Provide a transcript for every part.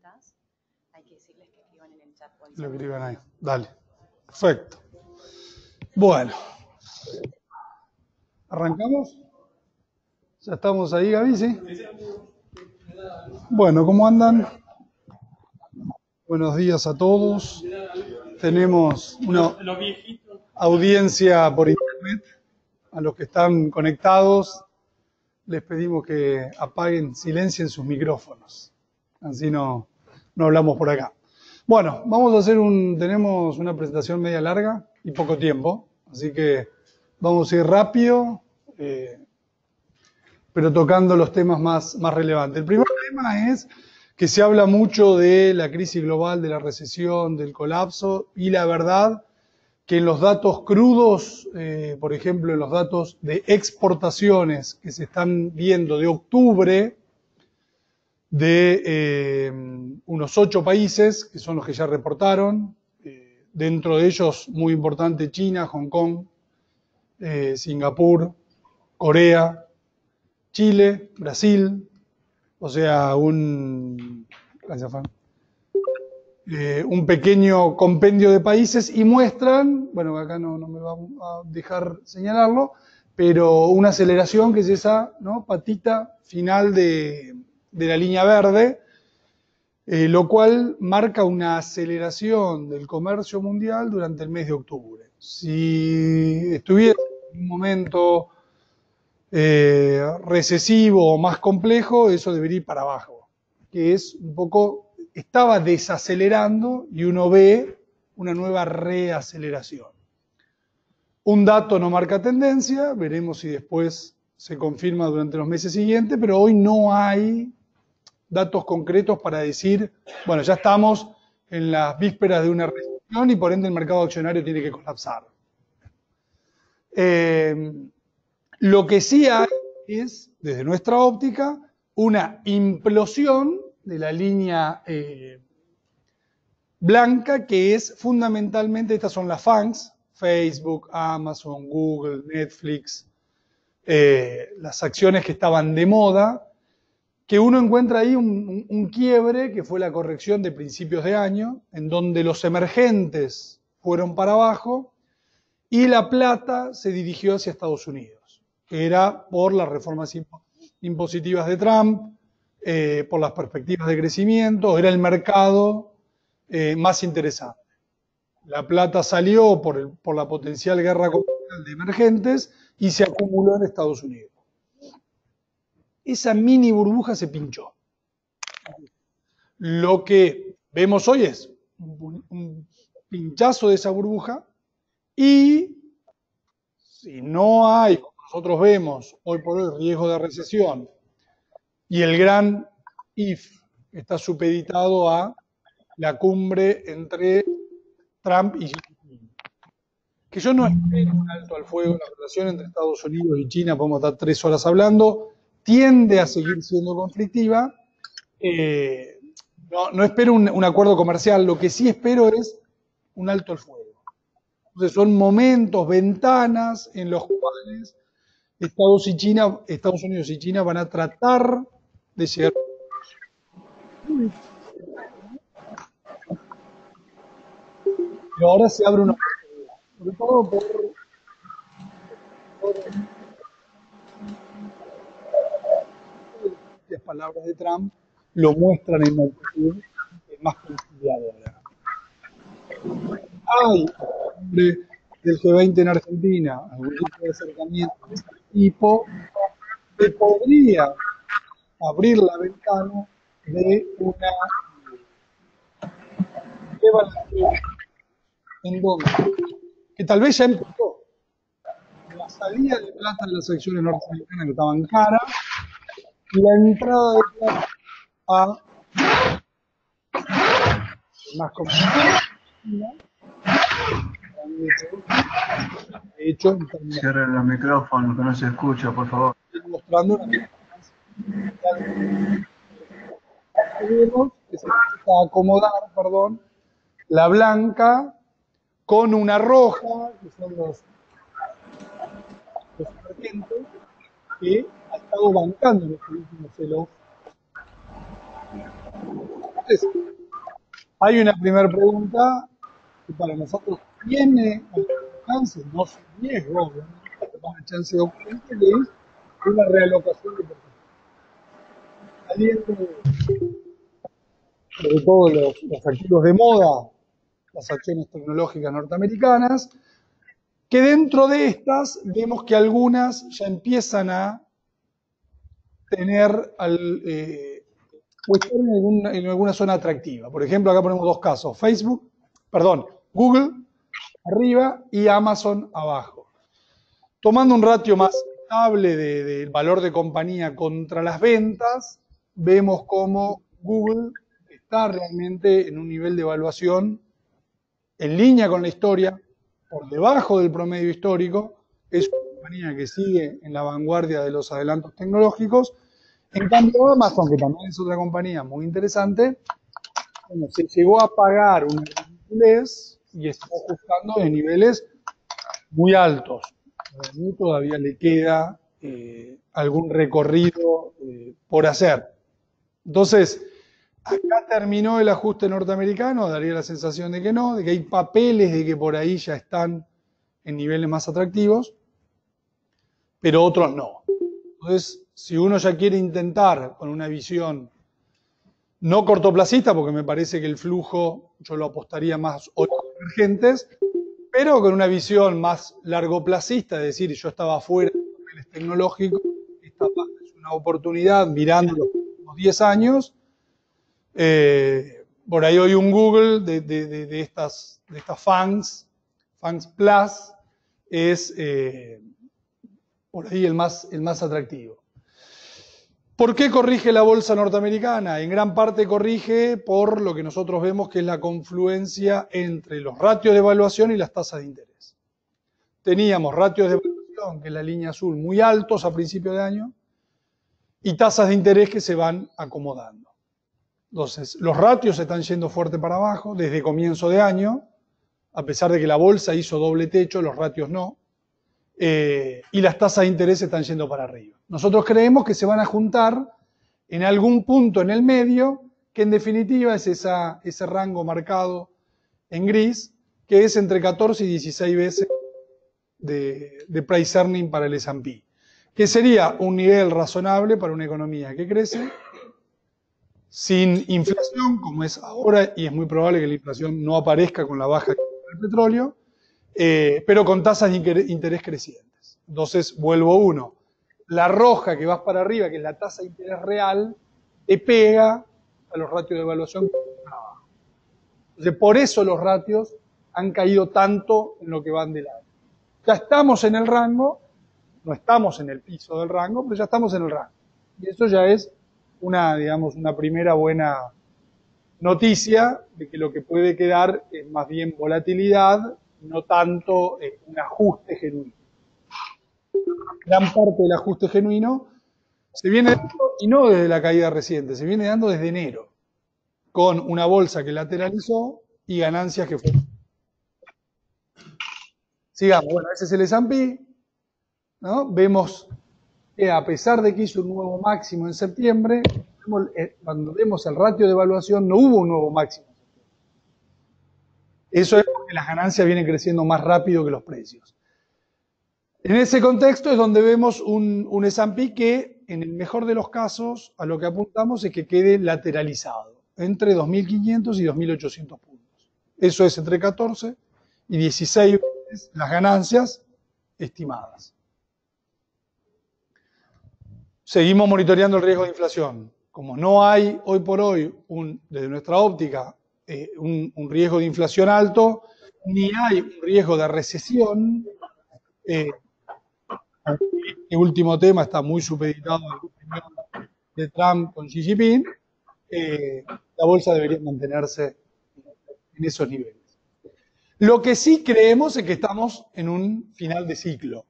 preguntas, hay que decirles que escriban en el chat. Lo escriban ahí. Dale. Perfecto. Bueno. ¿Arrancamos? ¿Ya estamos ahí, Gaby? ¿Sí? Bueno, ¿cómo andan? Buenos días a todos. Tenemos una audiencia por internet. A los que están conectados, les pedimos que apaguen, silencien sus micrófonos. Así no hablamos por acá. Bueno, vamos a hacer tenemos una presentación media larga y poco tiempo. Así que vamos a ir rápido, pero tocando los temas más relevantes. El primer tema es que se habla mucho de la crisis global, de la recesión, del colapso, y la verdad que en los datos crudos, por ejemplo, en los datos de exportaciones que se están viendo de octubre, de unos 8 países, que son los que ya reportaron, dentro de ellos muy importante China, Hong Kong, Singapur, Corea, Chile, Brasil, o sea, un pequeño compendio de países, y muestran, bueno, acá no me va a dejar señalarlo, pero una aceleración que es esa, ¿no?, patita final de la línea verde, lo cual marca una aceleración del comercio mundial durante el mes de octubre. Si estuviera en un momento recesivo o más complejo, eso debería ir para abajo, que es un poco, estaba desacelerando y uno ve una nueva reaceleración. Un dato no marca tendencia, veremos si después se confirma durante los meses siguientes, pero hoy no hay datos concretos para decir, bueno, ya estamos en las vísperas de una recesión y por ende el mercado accionario tiene que colapsar. Lo que sí hay es, desde nuestra óptica, una implosión de la línea blanca, que es fundamentalmente, estas son las FANGs, Facebook, Amazon, Google, Netflix, las acciones que estaban de moda, que uno encuentra ahí un quiebre, que fue la corrección de principios de año, en donde los emergentes fueron para abajo y la plata se dirigió hacia Estados Unidos. Era por las reformas impositivas de Trump, por las perspectivas de crecimiento, era el mercado más interesante. La plata salió por la potencial guerra comercial de emergentes y se acumuló en Estados Unidos. Esa mini burbuja se pinchó. Lo que vemos hoy es un pinchazo de esa burbuja, y si no hay, como nosotros vemos hoy por hoy, riesgo de recesión, y el gran if está supeditado a la cumbre entre Trump y Xi Jinping, que yo no espero un alto al fuego en la relación entre Estados Unidos y China, podemos estar 3 horas hablando, tiende a seguir siendo conflictiva. No espero un acuerdo comercial, lo que sí espero es un alto al fuego. Entonces son momentos, ventanas en los cuales Estados Unidos y China van a tratar de llegar. Pero ahora se abre una oportunidad, sobre todo por las palabras de Trump lo muestran en una actitud más conciliadora. Hay del G20 en Argentina algún tipo de acercamiento de este tipo que podría abrir la ventana de una evaluación en donde, que tal vez ya empezó, la salida de plata de las acciones norteamericanas que estaban caras y la entrada de plata a más competitivas. De hecho, cierre los micrófonos, que no se escucha, por favor. Mostrando una que se empieza a acomodar, la blanca con una roja, que son los emergentes, que ha estado bancando en los últimos celos. Entonces, hay una primera pregunta que para nosotros tiene alcance, no es un riesgo, obviamente, pero una chance de ocurrencia, que es una realocación de personas. Saliendo, sobre todo los activos de moda, las acciones tecnológicas norteamericanas, que dentro de estas vemos que algunas ya empiezan a tener o estar en alguna zona atractiva. Por ejemplo, acá ponemos dos casos, Google arriba y Amazon abajo. Tomando un ratio más estable del valor de compañía contra las ventas, vemos cómo Google está realmente en un nivel de evaluación en línea con la historia, por debajo del promedio histórico, es una compañía que sigue en la vanguardia de los adelantos tecnológicos. En cambio, Amazon, que también es otra compañía muy interesante, bueno, se llegó a pagar una ridiculez y está ajustando de niveles muy altos. A mí todavía le queda algún recorrido por hacer. Entonces, acá terminó el ajuste norteamericano, daría la sensación de que no, de que hay papeles de que por ahí ya están en niveles más atractivos, pero otros no. Entonces, si uno ya quiere intentar con una visión no cortoplacista, porque me parece que el flujo yo lo apostaría más hoy emergentes, pero con una visión más largoplacista, es decir, yo estaba fuera de los papeles tecnológicos, esta es una oportunidad mirando los últimos 10 años. Por ahí hoy un Google de estas FANGs Plus, es por ahí el más atractivo. ¿Por qué corrige la bolsa norteamericana? En gran parte corrige por lo que nosotros vemos que es la confluencia entre los ratios de evaluación y las tasas de interés. Teníamos ratios de evaluación, que es la línea azul, muy altos a principio de año, y tasas de interés que se van acomodando. Entonces, los ratios se están yendo fuerte para abajo desde comienzo de año, a pesar de que la bolsa hizo doble techo, los ratios no, y las tasas de interés se están yendo para arriba. Nosotros creemos que se van a juntar en algún punto en el medio, que en definitiva es ese rango marcado en gris, que es entre 14 y 16 veces de price earning para el S&P, que sería un nivel razonable para una economía que crece, sin inflación, como es ahora, y es muy probable que la inflación no aparezca con la baja del petróleo, pero con tasas de interés crecientes. Entonces, vuelvo uno. La roja que va para arriba, que es la tasa de interés real, te pega a los ratios de evaluación que van para abajo. Entonces, por eso los ratios han caído tanto en lo que van del año. Ya estamos en el rango, no estamos en el piso del rango, pero ya estamos en el rango. Y eso ya es una primera buena noticia de que lo que puede quedar es más bien volatilidad, no tanto un ajuste genuino. Gran parte del ajuste genuino se viene dando, y no desde la caída reciente, se viene dando desde enero, con una bolsa que lateralizó y ganancias que fueron. Sigamos, bueno, ese es el S&P, ¿no? Vemos que a pesar de que hizo un nuevo máximo en septiembre, cuando vemos el ratio de evaluación no hubo un nuevo máximo. Eso es porque las ganancias vienen creciendo más rápido que los precios. En ese contexto es donde vemos un S&P que, en el mejor de los casos, a lo que apuntamos es que quede lateralizado, entre 2.500 y 2.800 puntos. Eso es entre 14 y 16 veces las ganancias estimadas. Seguimos monitoreando el riesgo de inflación. Como no hay hoy por hoy, desde nuestra óptica, un riesgo de inflación alto, ni hay un riesgo de recesión. Este último tema está muy supeditado a la opinión de Trump con Xi Jinping. La bolsa debería mantenerse en esos niveles. Lo que sí creemos es que estamos en un final de ciclo.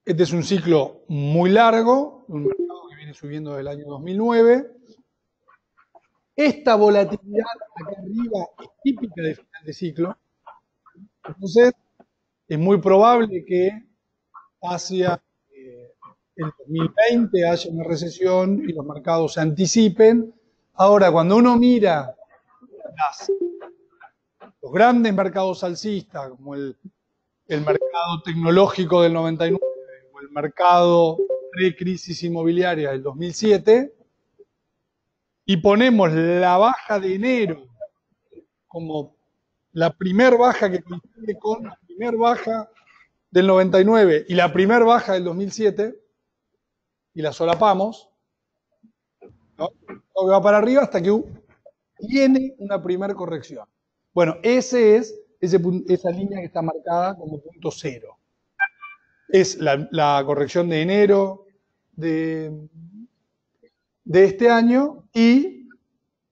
Este es un ciclo muy largo, un mercado que viene subiendo desde el año 2009. Esta volatilidad acá arriba es típica de final de ciclo. Entonces, es muy probable que hacia el 2020 haya una recesión y los mercados se anticipen. Ahora, cuando uno mira los grandes mercados alcistas, como el mercado tecnológico del 99 o el mercado pre-crisis inmobiliaria del 2007, y ponemos la baja de enero como la primer baja que coincide con la primer baja del 99 y la primer baja del 2007, y la solapamos, ¿no? Todo va para arriba hasta que tiene una primer corrección. Bueno, esa línea que está marcada como punto cero. Es la corrección de enero de este año y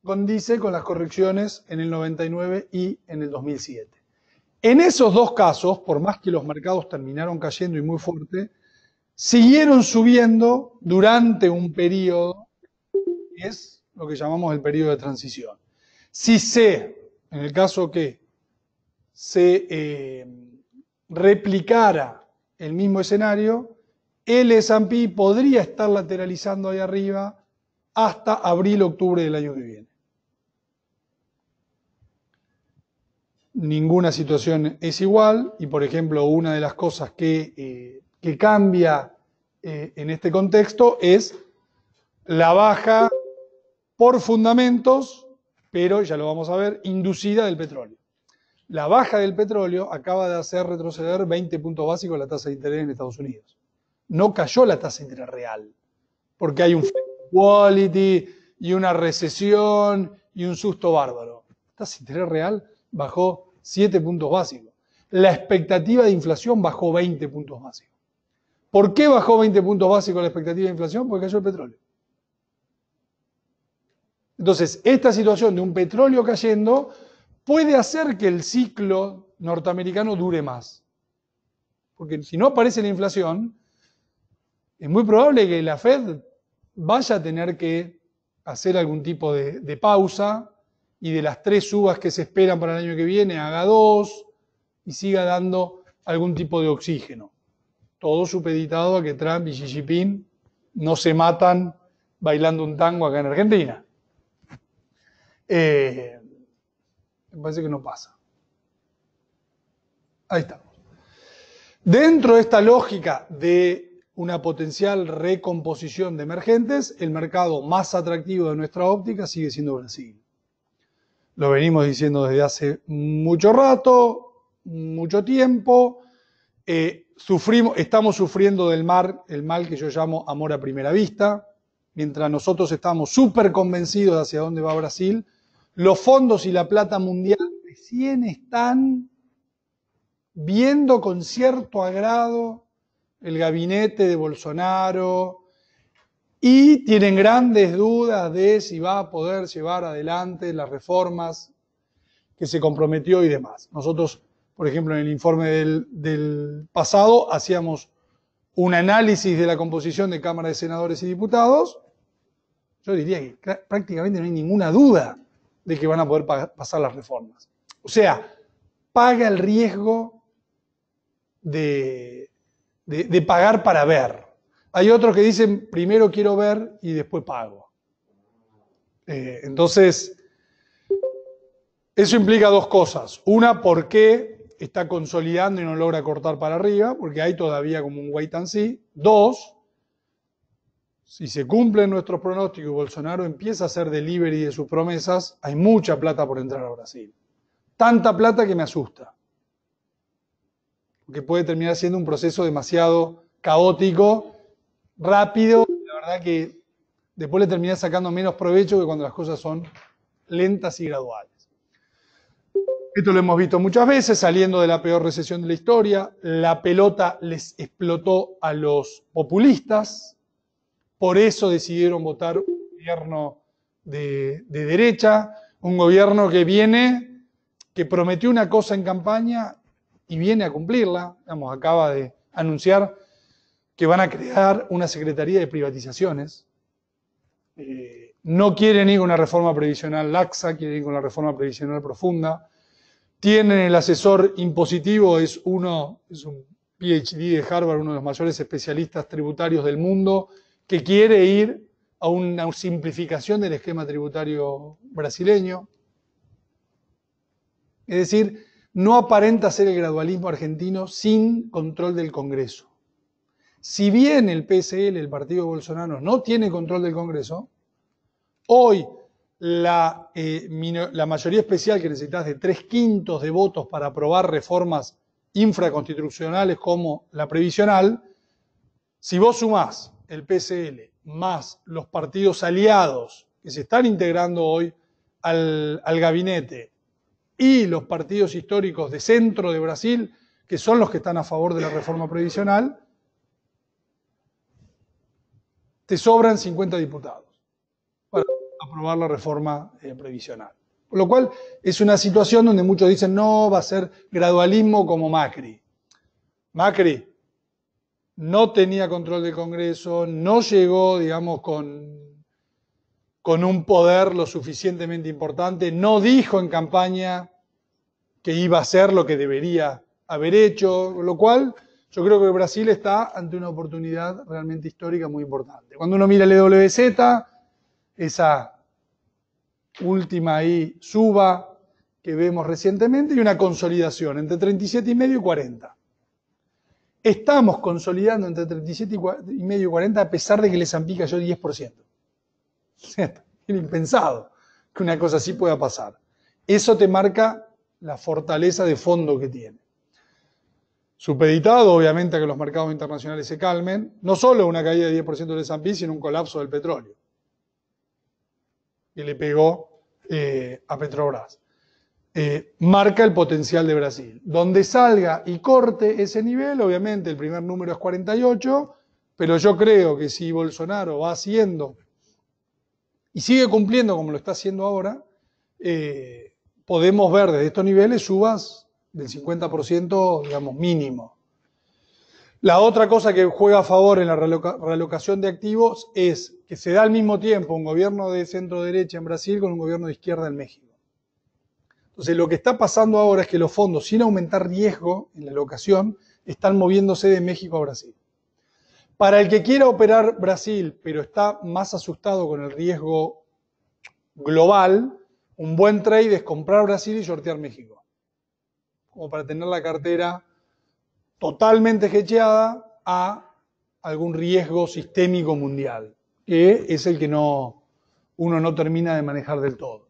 condice con las correcciones en el 99 y en el 2007. En esos dos casos, por más que los mercados terminaron cayendo y muy fuerte, siguieron subiendo durante un periodo, que es lo que llamamos el periodo de transición. Si en el caso que se replicara el mismo escenario, el S&P podría estar lateralizando ahí arriba hasta abril-octubre del año que viene. Ninguna situación es igual y, por ejemplo, una de las cosas que cambia en este contexto es la baja por fundamentos, pero ya lo vamos a ver, inducida del petróleo. La baja del petróleo acaba de hacer retroceder 20 puntos básicos la tasa de interés en Estados Unidos. No cayó la tasa de interés real, porque hay un flight quality y una recesión y un susto bárbaro. La tasa de interés real bajó 7 puntos básicos. La expectativa de inflación bajó 20 puntos básicos. ¿Por qué bajó 20 puntos básicos la expectativa de inflación? Porque cayó el petróleo. Entonces, esta situación de un petróleo cayendo puede hacer que el ciclo norteamericano dure más. Porque si no aparece la inflación, es muy probable que la Fed vaya a tener que hacer algún tipo de pausa y de las 3 subas que se esperan para el año que viene haga 2 y siga dando algún tipo de oxígeno. Todo supeditado a que Trump y Xi Jinping no se matan bailando un tango acá en Argentina. Me parece que no pasa. Ahí estamos. Dentro de esta lógica de una potencial recomposición de emergentes, el mercado más atractivo de nuestra óptica sigue siendo Brasil. Lo venimos diciendo desde hace mucho rato, mucho tiempo. Estamos sufriendo del mal que yo llamo amor a primera vista. Mientras nosotros estamos súper convencidos de hacia dónde va Brasil, los fondos y la plata mundial recién están viendo con cierto agrado el gabinete de Bolsonaro y tienen grandes dudas de si va a poder llevar adelante las reformas que se comprometió y demás. Nosotros, por ejemplo, en el informe del pasado hacíamos un análisis de la composición de Cámara de Senadores y Diputados. Yo diría que prácticamente no hay ninguna duda de que van a poder pasar las reformas. O sea, paga el riesgo de pagar para ver. Hay otros que dicen, primero quiero ver y después pago. Entonces, eso implica dos cosas. Una, ¿por qué está consolidando y no logra cortar para arriba? Porque hay todavía como un wait and see. Dos, si se cumplen nuestros pronósticos y Bolsonaro empieza a hacer delivery de sus promesas, hay mucha plata por entrar a Brasil. Tanta plata que me asusta. Porque puede terminar siendo un proceso demasiado caótico, rápido. La verdad que después le termina sacando menos provecho que cuando las cosas son lentas y graduales. Esto lo hemos visto muchas veces, saliendo de la peor recesión de la historia. La pelota les explotó a los populistas. Por eso decidieron votar un gobierno de derecha, un gobierno que prometió una cosa en campaña y viene a cumplirla. Digamos, acaba de anunciar que van a crear una secretaría de privatizaciones. No quieren ir con una reforma previsional laxa, quieren ir con la reforma previsional profunda. Tienen el asesor impositivo, es un PhD de Harvard, uno de los mayores especialistas tributarios del mundo, que quiere ir a una simplificación del esquema tributario brasileño. Es decir, no aparenta ser el gradualismo argentino sin control del Congreso. Si bien el PSL, el partido de Bolsonaro, no tiene control del Congreso, hoy la mayoría especial que necesitas de 3/5 de votos para aprobar reformas infraconstitucionales como la previsional, si vos sumás el PSL más los partidos aliados que se están integrando hoy al gabinete y los partidos históricos de centro de Brasil, que son los que están a favor de la reforma previsional, te sobran 50 diputados para aprobar la reforma previsional. Con lo cual es una situación donde muchos dicen no, va a ser gradualismo como Macri. Macri no tenía control del Congreso, no llegó, digamos, con un poder lo suficientemente importante, no dijo en campaña que iba a hacer lo que debería haber hecho, con lo cual yo creo que Brasil está ante una oportunidad realmente histórica muy importante. Cuando uno mira el EWZ, esa última ahí suba que vemos recientemente y una consolidación entre 37,5 y 40. Estamos consolidando entre 37,5 y 40 a pesar de que el S&P cayó 10%. Es impensado que una cosa así pueda pasar. Eso te marca la fortaleza de fondo que tiene. Supeditado, obviamente, a que los mercados internacionales se calmen, no solo una caída de 10% del S&P, sino un colapso del petróleo, que le pegó a Petrobras. Marca el potencial de Brasil. Donde salga y corte ese nivel, obviamente el primer número es 48, pero yo creo que si Bolsonaro va haciendo y sigue cumpliendo como lo está haciendo ahora, podemos ver desde estos niveles subas del 50%, digamos, mínimo. La otra cosa que juega a favor en la realocación de activos es que se da al mismo tiempo un gobierno de centro-derecha en Brasil con un gobierno de izquierda en México. Entonces, lo que está pasando ahora es que los fondos, sin aumentar riesgo en la alocación, están moviéndose de México a Brasil. Para el que quiera operar Brasil, pero está más asustado con el riesgo global, un buen trade es comprar Brasil y shortear México, como para tener la cartera totalmente hedgeada a algún riesgo sistémico mundial, que es el que uno no termina de manejar del todo.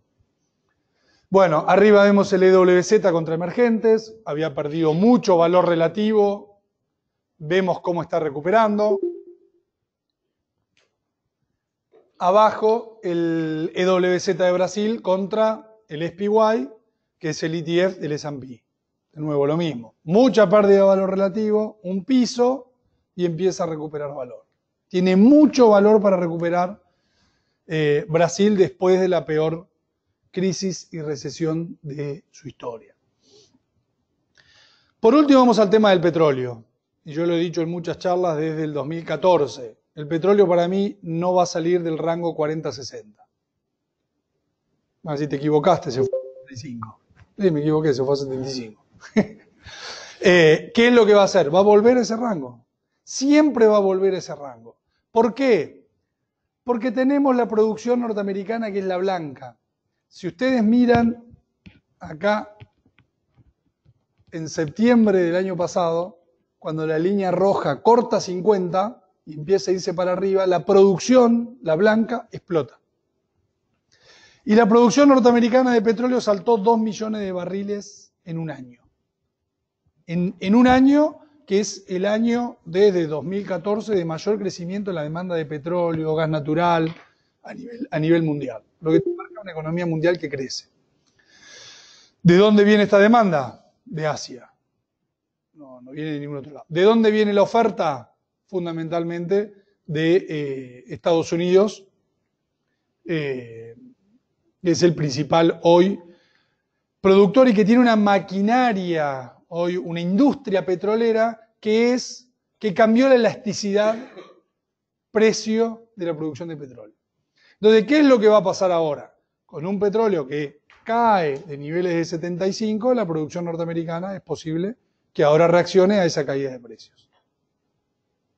Bueno, arriba vemos el EWZ contra emergentes, había perdido mucho valor relativo, vemos cómo está recuperando. Abajo el EWZ de Brasil contra el SPY, que es el ETF del S&P. De nuevo lo mismo, mucha pérdida de valor relativo, un piso y empieza a recuperar valor. Tiene mucho valor para recuperar Brasil después de la peor crisis y recesión de su historia. Por último vamos al tema del petróleo. Y yo lo he dicho en muchas charlas desde el 2014. El petróleo para mí no va a salir del rango 40-60. Si te equivocaste, se fue a 75. Sí, me equivoqué, se fue a 75. ¿Qué es lo que va a hacer? Va a volver a ese rango. Siempre va a volver a ese rango. ¿Por qué? Porque tenemos la producción norteamericana que es la blanca. Si ustedes miran acá, en septiembre del año pasado, cuando la línea roja corta 50 y empieza a irse para arriba, la producción, la blanca, explota. Y la producción norteamericana de petróleo saltó 2 millones de barriles en un año. En un año que es el año desde 2014 de mayor crecimiento en la demanda de petróleo, gas natural, a nivel mundial. Lo que marca una economía mundial que crece. ¿De dónde viene esta demanda? De Asia. No viene de ningún otro lado. ¿De dónde viene la oferta? Fundamentalmente de Estados Unidos, que es el principal hoy productor y que tiene una maquinaria, hoy una industria petrolera que cambió la elasticidad precio de la producción de petróleo. Entonces, ¿qué es lo que va a pasar ahora? Con un petróleo que cae de niveles de 75, la producción norteamericana es posible que ahora reaccione a esa caída de precios.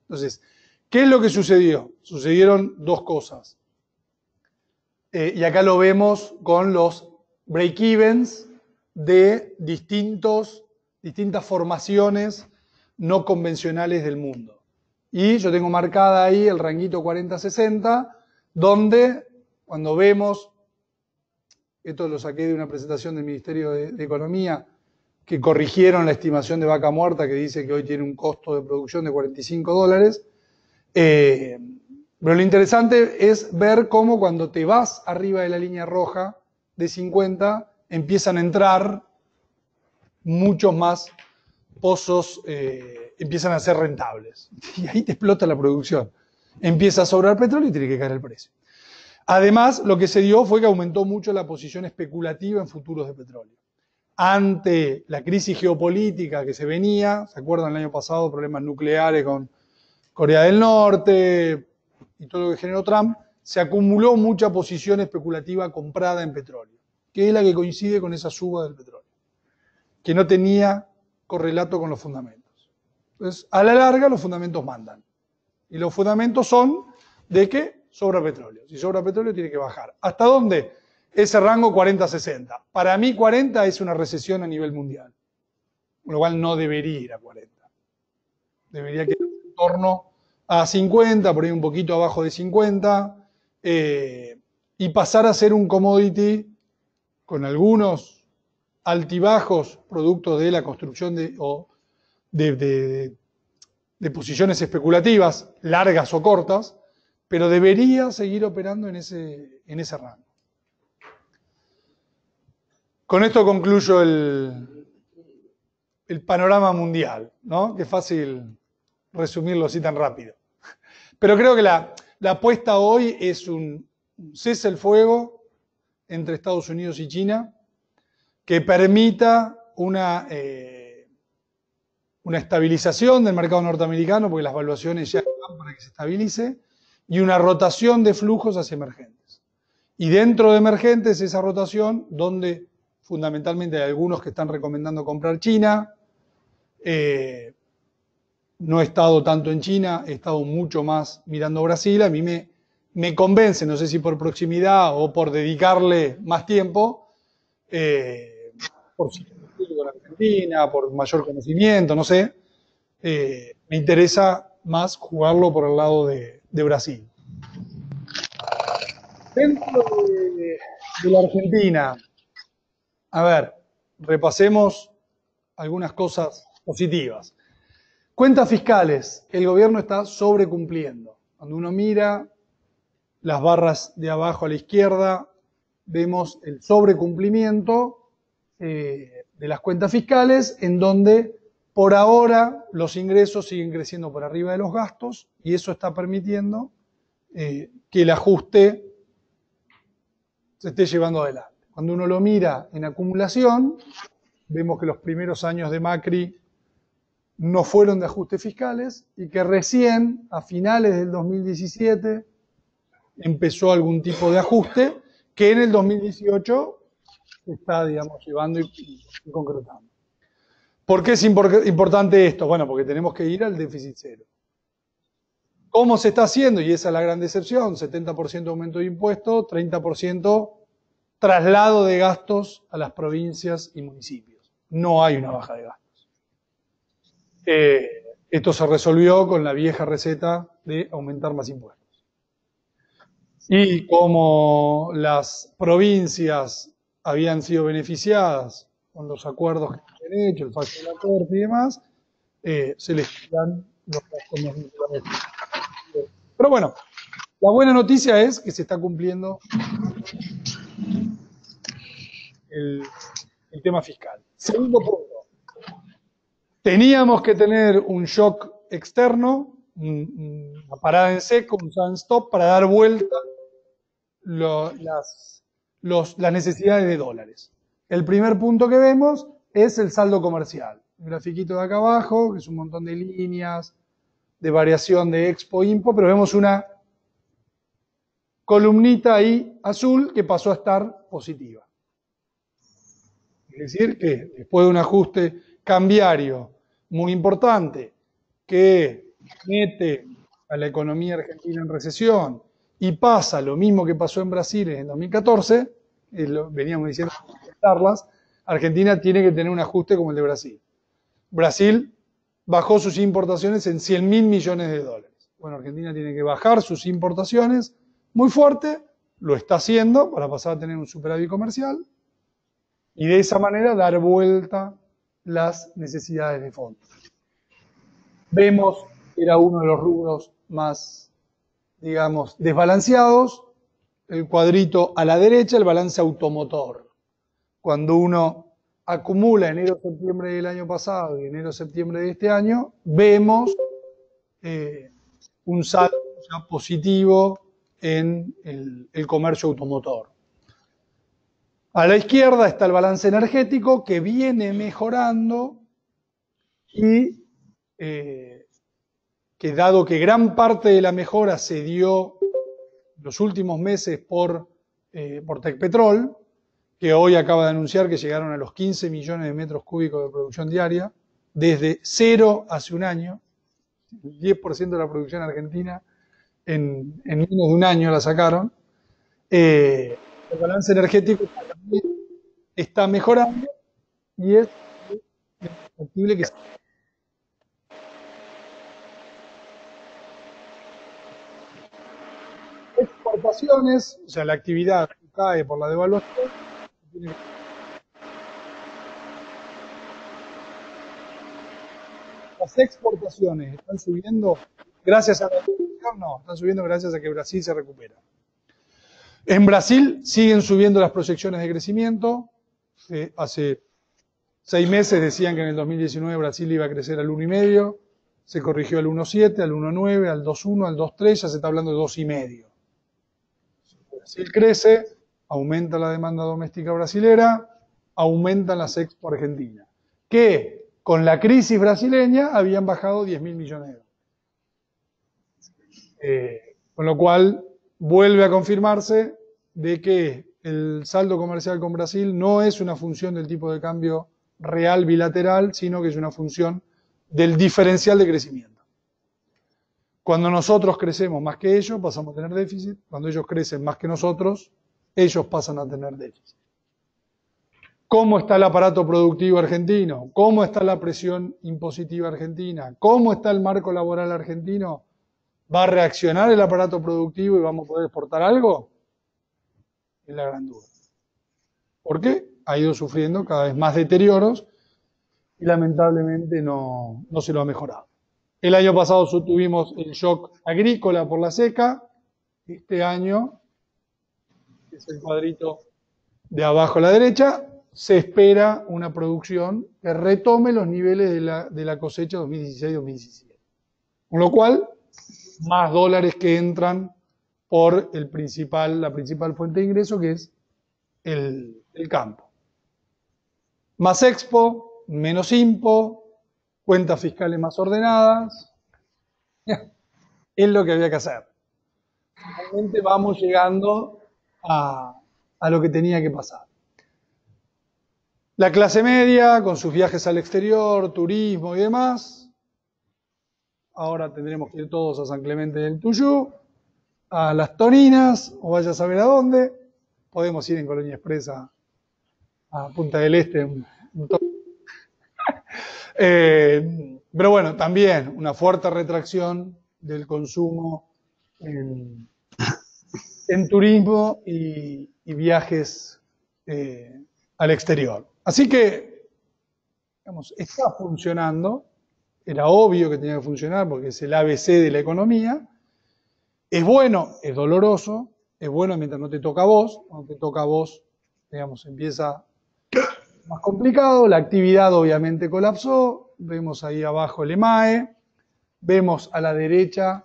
Entonces, ¿qué es lo que sucedió? Sucedieron dos cosas. Y acá lo vemos con los break-evens de distintas formaciones no convencionales del mundo. Y yo tengo marcada ahí el ranguito 40-60, donde cuando vemos, esto lo saqué de una presentación del Ministerio de Economía, que corrigieron la estimación de vaca muerta, que dice que hoy tiene un costo de producción de $45. Pero lo interesante es ver cómo cuando te vas arriba de la línea roja de 50, empiezan a entrar muchos más pozos, empiezan a ser rentables. Y ahí te explota la producción. Empieza a sobrar petróleo y tiene que caer el precio. Además, lo que se dio fue que aumentó mucho la posición especulativa en futuros de petróleo. Ante la crisis geopolítica que se venía, ¿se acuerdan el año pasado? Problemas nucleares con Corea del Norte y todo lo que generó Trump, se acumuló mucha posición especulativa comprada en petróleo, que es la que coincide con esa suba del petróleo, que no tenía correlato con los fundamentos. Entonces, a la larga, los fundamentos mandan. Y los fundamentos son de que sobra petróleo. Si sobra petróleo, tiene que bajar. ¿Hasta dónde? Ese rango 40-60. Para mí 40 es una recesión a nivel mundial, con lo cual no debería ir a 40. Debería quedar en torno a 50, por ahí un poquito abajo de 50, y pasar a ser un commodity con algunos altibajos producto de la construcción de posiciones especulativas, largas o cortas, pero debería seguir operando en ese rango. Con esto concluyo el panorama mundial, ¿no? Qué fácil resumirlo así tan rápido. Pero creo que la apuesta hoy es un cese el fuego entre Estados Unidos y China que permita una estabilización del mercado norteamericano, porque las valuaciones ya están para que se estabilice, y una rotación de flujos hacia emergentes. Y dentro de emergentes, esa rotación, donde fundamentalmente hay algunos que están recomendando comprar China. No he estado tanto en China, he estado mucho más mirando Brasil. A mí me convence, no sé si por proximidad o por dedicarle más tiempo, por similitud con Argentina, por mayor conocimiento, no sé. Me interesa más jugarlo por el lado de Brasil. Dentro de la Argentina, a ver, repasemos algunas cosas positivas. Cuentas fiscales, el gobierno está sobrecumpliendo. Cuando uno mira las barras de abajo a la izquierda, vemos el sobrecumplimiento de las cuentas fiscales, en donde por ahora los ingresos siguen creciendo por arriba de los gastos, y eso está permitiendo que el ajuste se esté llevando adelante. Cuando uno lo mira en acumulación, vemos que los primeros años de Macri no fueron de ajustes fiscales y que recién, a finales del 2017, empezó algún tipo de ajuste que en el 2018 se está, digamos, llevando y concretando. ¿Por qué es importante esto? Bueno, porque tenemos que ir al déficit cero. ¿Cómo se está haciendo? Y esa es la gran decepción, 70% aumento de impuestos, 30% traslado de gastos a las provincias y municipios. No hay una baja de gastos. Esto se resolvió con la vieja receta de aumentar más impuestos. Y como las provincias habían sido beneficiadas con los acuerdos que se habían hecho, el fallo de la Corte y demás, se les quitan los gastos más vinculados. Pero bueno, la buena noticia es que se está cumpliendo el tema fiscal. Segundo punto. Teníamos que tener un shock externo, una parada en seco, un stand-stop, para dar vuelta las necesidades de dólares. El primer punto que vemos es el saldo comercial. El grafiquito de acá abajo, que es un montón de líneas de variación de expo-impo, pero vemos una columnita ahí azul que pasó a estar positiva. Es decir, que después de un ajuste cambiario muy importante que mete a la economía argentina en recesión y pasa lo mismo que pasó en Brasil en 2014, veníamos diciendo en charlas, Argentina tiene que tener un ajuste como el de Brasil. Brasil bajó sus importaciones en 100.000 millones de dólares. Bueno, Argentina tiene que bajar sus importaciones muy fuerte, lo está haciendo para pasar a tener un superávit comercial y de esa manera dar vuelta las necesidades de fondos. Vemos que era uno de los rubros más, digamos, desbalanceados, el cuadrito a la derecha, el balance automotor. Cuando uno acumula enero-septiembre del año pasado y enero-septiembre de este año, vemos un saldo ya positivo en el comercio automotor. A la izquierda está el balance energético que viene mejorando y que dado que gran parte de la mejora se dio en los últimos meses por Tecpetrol, que hoy acaba de anunciar que llegaron a los 15 millones de metros cúbicos de producción diaria, desde cero hace un año, el 10% de la producción argentina en menos de un año la sacaron, el balance energético está mejorando y es factible que exportaciones, o sea, la actividad cae por la devaluación. Las exportaciones están subiendo gracias a la devaluación, no, están subiendo gracias a que Brasil se recupera. En Brasil siguen subiendo las proyecciones de crecimiento. Hace 6 meses decían que en el 2019 Brasil iba a crecer al 1,5, se corrigió al 1,7, al 1,9, al 2,1, al 2,3, ya se está hablando de 2,5. Brasil crece, aumenta la demanda doméstica brasilera, aumentan las expo argentinas, que con la crisis brasileña habían bajado 10.000 millones de dólares. Con lo cual vuelve a confirmarse de que el saldo comercial con Brasil no es una función del tipo de cambio real bilateral, sino que es una función del diferencial de crecimiento. Cuando nosotros crecemos más que ellos, pasamos a tener déficit. Cuando ellos crecen más que nosotros, ellos pasan a tener déficit. ¿Cómo está el aparato productivo argentino? ¿Cómo está la presión impositiva argentina? ¿Cómo está el marco laboral argentino? ¿Va a reaccionar el aparato productivo y vamos a poder exportar algo? Es la gran duda. ¿Por qué? Ha ido sufriendo cada vez más deterioros y lamentablemente no se lo ha mejorado. El año pasado tuvimos el shock agrícola por la seca. Este año, que es el cuadrito de abajo a la derecha, se espera una producción que retome los niveles de la cosecha 2016-2017. Con lo cual, más dólares que entran por la principal fuente de ingreso, que es el campo. Más expo, menos impo, cuentas fiscales más ordenadas. Es lo que había que hacer. Realmente vamos llegando a lo que tenía que pasar. La clase media, con sus viajes al exterior, turismo y demás. Ahora tendremos que ir todos a San Clemente del Tuyú, a Las Toninas, o vaya a saber a dónde. Podemos ir en Colonia Expresa a Punta del Este. Pero bueno, también una fuerte retracción del consumo en turismo y viajes al exterior. Así que, digamos, está funcionando. Era obvio que tenía que funcionar porque es el ABC de la economía. Es bueno, es doloroso, es bueno mientras no te toca a vos. Cuando te toca a vos, digamos, empieza más complicado. La actividad obviamente colapsó. Vemos ahí abajo el EMAE. Vemos a la derecha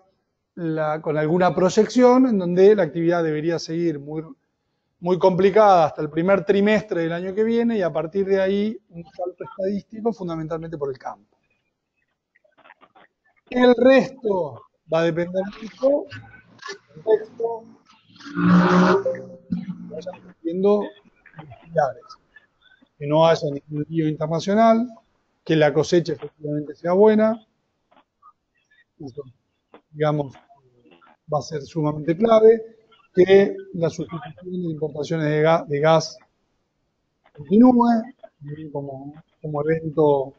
con alguna proyección en donde la actividad debería seguir muy complicada hasta el primer trimestre del año que viene y a partir de ahí un salto estadístico fundamentalmente por el campo. El resto va a depender mucho del contexto que vayan viendo que no haya ningún lío internacional, que la cosecha efectivamente sea buena. Eso, digamos, va a ser sumamente clave, que la sustitución de importaciones de gas continúe como evento.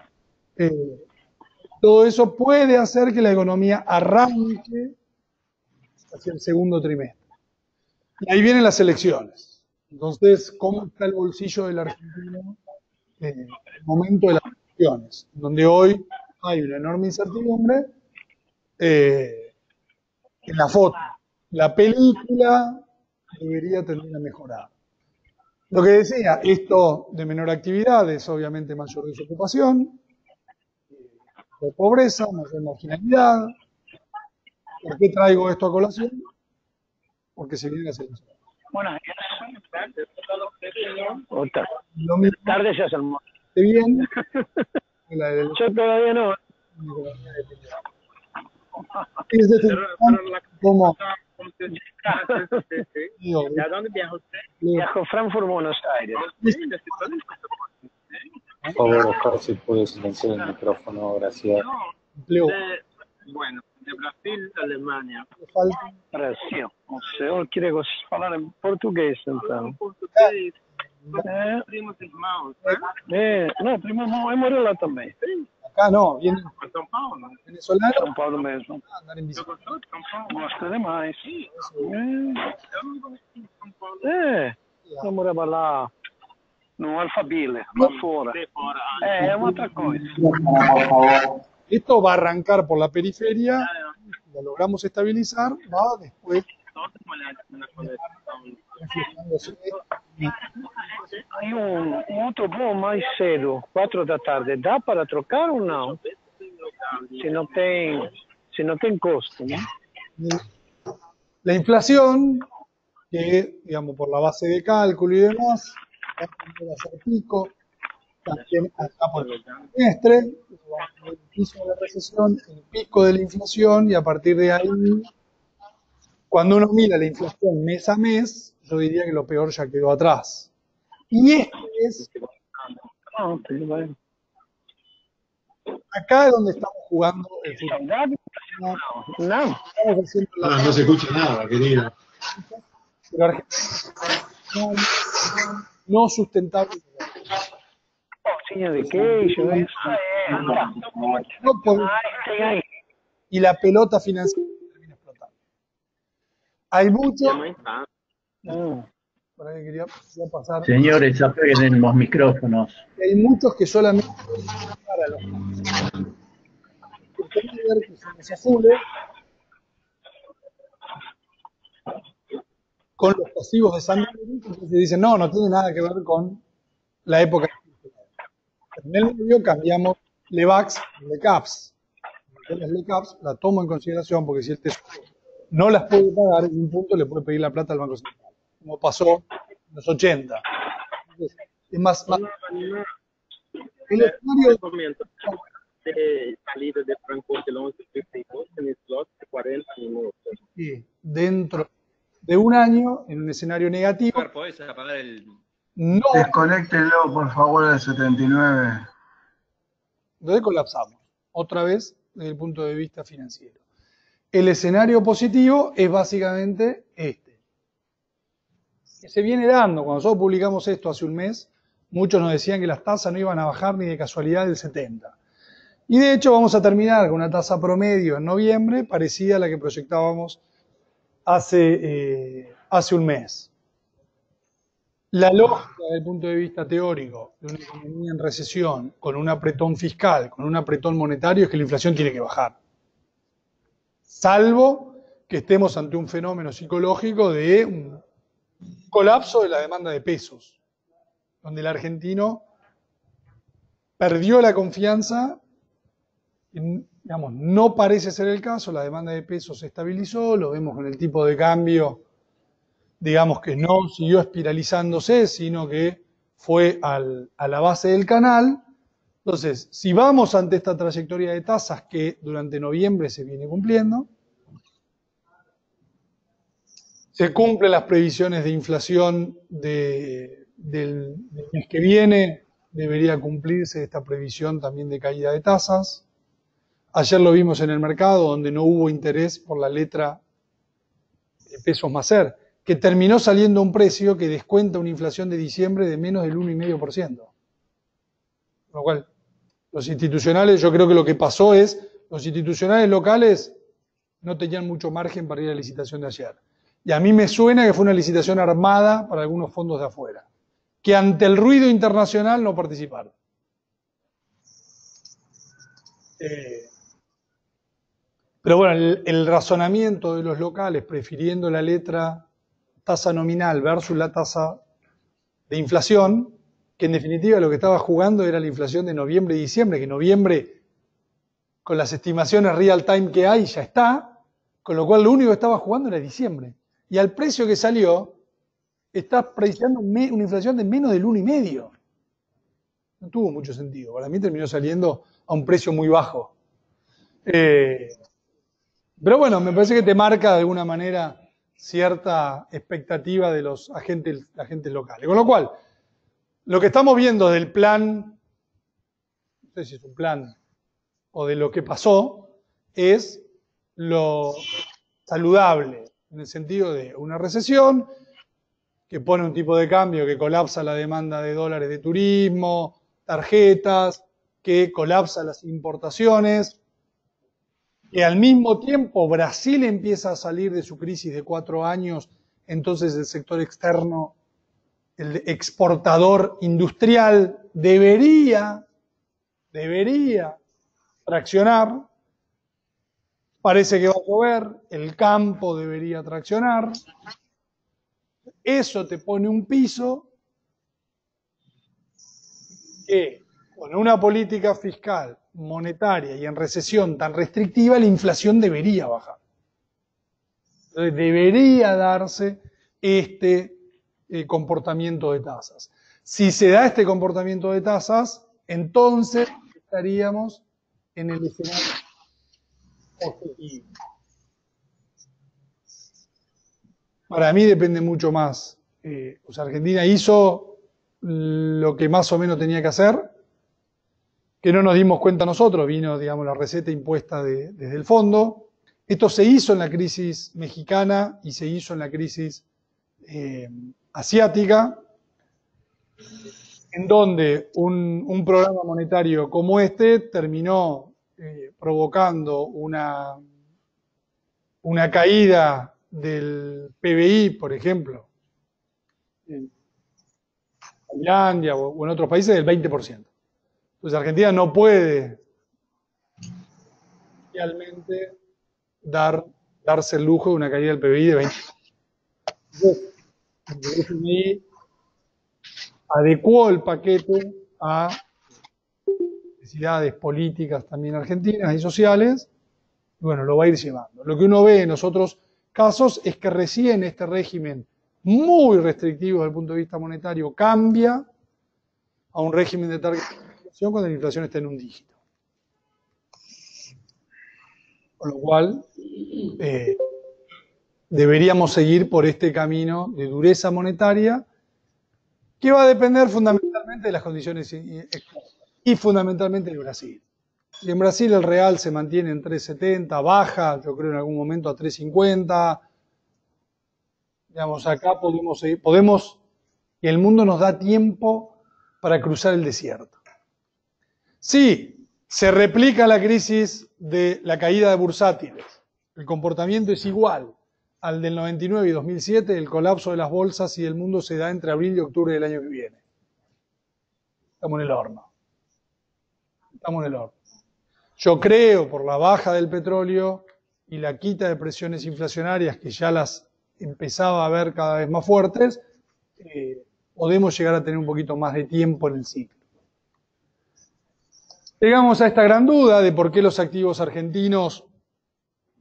Todo eso puede hacer que la economía arranque hacia el segundo trimestre. Y ahí vienen las elecciones. Entonces, ¿cómo está el bolsillo del argentino en el momento de las elecciones? Donde hoy hay una enorme incertidumbre en la foto. La película debería tender a mejorar. Lo que decía, esto de menor actividad es obviamente mayor desocupación, de pobreza, mayor marginalidad. ¿Por qué traigo esto a colación? Porque se viene la selección. Buenas tardes. Lo mismo Tarde ya se almuerzo. se viene la de Yo todavía no. la economía de pelea. Es de como digo, ¿Y a dónde viaja usted? Leo, Viajo a Frankfurt, Buenos Aires. Por favor, Oscar, si puede silenciar el micrófono, gracias. empleo, Bueno, de Brasil a Alemanha. falta. Brasil. O senhor queria falar em português, então. Português, Primos irmãos, né? Não, primo irmão, eu moro lá também. Acá no, vienen Para São Paulo. venezolanos São Paulo mesmo. a andar en bici. Gostou de São Paulo? Gosto demais. Eso, Eu não gosto de São Paulo. Eu morava lá no Alphaville, lá fora. É uma outra coisa. Esto va a arrancar por la periferia, lo logramos estabilizar, va después reflejándose. Aí outro voo mais cedo, 4 da tarde, dá para trocar ou não? Se não tem custo, né? La inflación, que digamos por la base de cálculo y demás, va a tender a ser pico, también acá por el trimestre, va a tener el piso de la recesión, el pico de la inflación, y a partir de ahí, cuando uno mira la inflación mes a mes, yo diría que lo peor ya quedó atrás. Y este es, acá es donde estamos jugando el futuro. Não. Estamos haciendo la No se escucha nada, querido. pero Argentina no sustentable. Bolsinha de queijo, isso No por- tem aí. y la pelota financiera termina explotando. Hay muchos, por ahí quería pasar, Señores, apaguen los micrófonos. hay muchos que solamente para los que tienen que ver que son los azules con los pasivos de San Miguel, entonces dicen no tiene nada que ver con la época. En el medio cambiamos LEVAX y LECAPS. Las LECAPS la tomo en consideración porque si el Tesoro no las puede pagar, en un punto le puede pedir la plata al Banco Central, como pasó en los 80. Entonces, es más el escenario de salida de Frankfurt el 11:32 en slot de 40 minutos. que dentro de un año, en un escenario negativo, ¿Podés apagar el...? no Desconéctelo, por favor, del 79. lo colapsamos. Otra vez, desde el punto de vista financiero. El escenario positivo es básicamente este. Que se viene dando. Cuando nosotros publicamos esto hace un mes, muchos nos decían que las tasas no iban a bajar ni de casualidad del 70. Y de hecho vamos a terminar con una tasa promedio en noviembre parecida a la que proyectábamos hace un mes. La lógica desde el punto de vista teórico de una economía en recesión, con un apretón fiscal, con un apretón monetario, es que la inflación tiene que bajar. Salvo que estemos ante un fenómeno psicológico de un colapso de la demanda de pesos, donde el argentino perdió la confianza, digamos, no parece ser el caso, la demanda de pesos se estabilizó, lo vemos con el tipo de cambio, digamos que no siguió espiralizándose, sino que fue a la base del canal. Entonces, si vamos ante esta trayectoria de tasas que durante noviembre se viene cumpliendo, se cumplen las previsiones de inflación del mes que viene, debería cumplirse esta previsión también de caída de tasas. Ayer lo vimos en el mercado, donde no hubo interés por la letra de pesos Macer, que terminó saliendo a un precio que descuenta una inflación de diciembre de menos del 1,5%. Con lo cual, los institucionales, yo creo que lo que pasó es, los institucionales locales no tenían mucho margen para ir a la licitación de ayer. Y a mí me suena que fue una licitación armada para algunos fondos de afuera, que ante el ruido internacional no participaron. Pero bueno, el razonamiento de los locales, prefiriendo la letra tasa nominal versus la tasa de inflación, que en definitiva lo que estaba jugando era la inflación de noviembre y diciembre, que noviembre, con las estimaciones real time que hay, ya está, con lo cual lo único que estaba jugando era diciembre. Y al precio que salió, está preciando una inflación de menos del 1,5%. No tuvo mucho sentido. Para mí terminó saliendo a un precio muy bajo. Pero bueno, me parece que te marca de alguna manera cierta expectativa de los agentes locales. Con lo cual, lo que estamos viendo del plan, no sé si es un plan o de lo que pasó, es lo saludable, en el sentido de una recesión que pone un tipo de cambio que colapsa la demanda de dólares de turismo, tarjetas, que colapsa las importaciones, que al mismo tiempo Brasil empieza a salir de su crisis de 4 años, entonces el sector externo, el exportador industrial, debería traccionar. Parece que va a llover, el campo debería traccionar. Eso te pone un piso que con una política fiscal, monetaria y en recesión tan restrictiva, la inflación debería bajar. Entonces debería darse este comportamiento de tasas. Si se da este comportamiento de tasas, entonces estaríamos en el escenario objetivo. Para mí depende mucho más. O sea, Argentina hizo lo que más o menos tenía que hacer, que no nos dimos cuenta nosotros, vino, digamos, la receta impuesta desde el fondo. Esto se hizo en la crisis mexicana y se hizo en la crisis asiática, en donde un programa monetario como este terminó provocando una caída del PBI, por ejemplo, en Tailandia o en otros países del 20%. Entonces Argentina no puede realmente darse el lujo de una caída del PBI de 20%. Entonces, el FMI adecuó el paquete a necesidades políticas también argentinas y sociales, y bueno, lo va a ir llevando. Lo que uno ve en los otros casos es que recién este régimen muy restrictivo desde el punto de vista monetario cambia a un régimen de target de inflación cuando la inflación está en un dígito. Con lo cual, deberíamos seguir por este camino de dureza monetaria que va a depender fundamentalmente de las condiciones externas y fundamentalmente de Brasil. Y en Brasil el real se mantiene en 3.70, baja, yo creo en algún momento a 3.50. Digamos, acá podemos, y el mundo nos da tiempo para cruzar el desierto. Sí, se replica la crisis de la caída de bursátiles. El comportamiento es igual al del 99 y 2007, el colapso de las bolsas y del mundo se da entre abril y octubre del año que viene. Estamos en el horno. Yo creo, por la baja del petróleo y la quita de presiones inflacionarias que ya las empezaba a ver cada vez más fuertes, podemos llegar a tener un poquito más de tiempo en el ciclo. Llegamos a esta gran duda de por qué los activos argentinos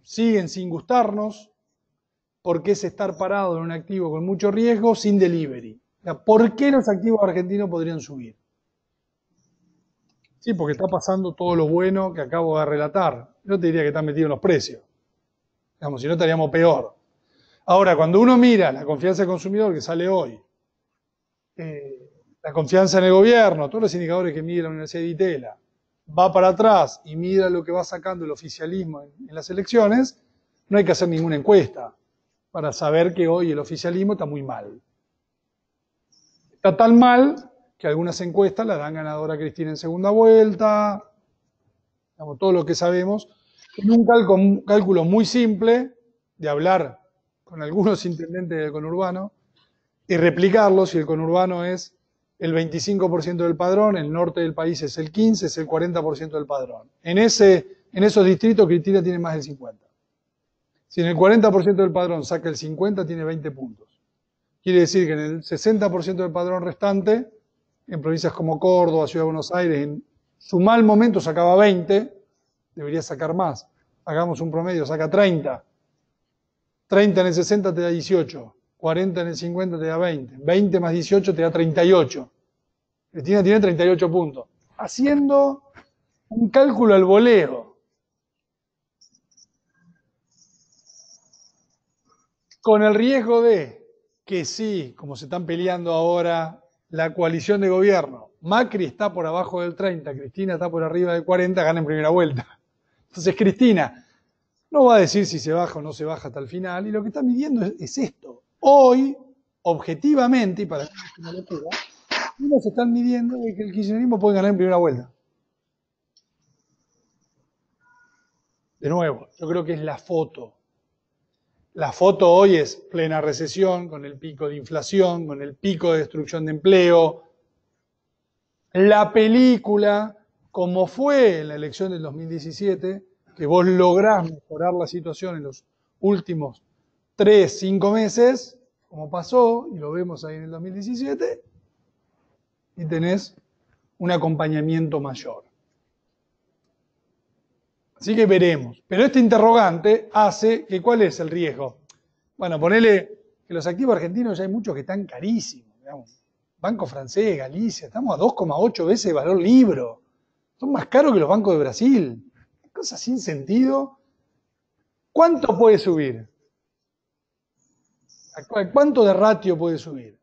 siguen sin gustarnos, por qué es estar parado en un activo con mucho riesgo sin delivery. O sea, ¿por qué los activos argentinos podrían subir? Sí, porque está pasando todo lo bueno que acabo de relatar. Yo te diría que están metidos en los precios. Digamos, si no estaríamos peor. Ahora, cuando uno mira la confianza del consumidor que sale hoy, la confianza en el gobierno, todos los indicadores que mide la Universidad de Itela, va para atrás y mira lo que va sacando el oficialismo en las elecciones, no hay que hacer ninguna encuesta para saber que hoy el oficialismo está muy mal. Está tan mal que algunas encuestas la dan ganadora a Cristina en segunda vuelta, digamos, todo lo que sabemos, en un cálculo muy simple de hablar con algunos intendentes del conurbano y replicarlo. Si el conurbano es el 25% del padrón, el norte del país es el 15%, es el 40% del padrón. En esos distritos Cristina tiene más del 50%. Si en el 40% del padrón saca el 50%, tiene 20 puntos. Quiere decir que en el 60% del padrón restante, en provincias como Córdoba, Ciudad de Buenos Aires, en su mal momento sacaba 20, debería sacar más. Hagamos un promedio, saca 30. 30 en el 60 te da 18. 40 en el 50 te da 20. 20 más 18 te da 38. Cristina tiene 38 puntos. Haciendo un cálculo al voleo. Con el riesgo de que sí, como se están peleando ahora la coalición de gobierno, Macri está por abajo del 30, Cristina está por arriba del 40, gana en primera vuelta. Entonces Cristina no va a decir si se baja o no se baja hasta el final, y lo que está midiendo es esto. Hoy, objetivamente, y para mí es una locura, unos están midiendo de que el kirchnerismo puede ganar en primera vuelta. De nuevo, yo creo que es la foto. La foto hoy es plena recesión, con el pico de inflación, con el pico de destrucción de empleo. La película, como fue en la elección del 2017, que vos lográs mejorar la situación en los últimos 3, 5 meses, como pasó, y lo vemos ahí en el 2017, y tenés un acompañamiento mayor. Así que veremos. Pero este interrogante hace que, ¿cuál es el riesgo? Bueno, ponele que los activos argentinos ya hay muchos que están carísimos. Digamos. Banco francés, Galicia, estamos a 2,8 veces de valor libro. Son más caros que los bancos de Brasil. Cosas sin sentido. ¿Cuánto puede subir? ¿Cuánto de ratio puede subir?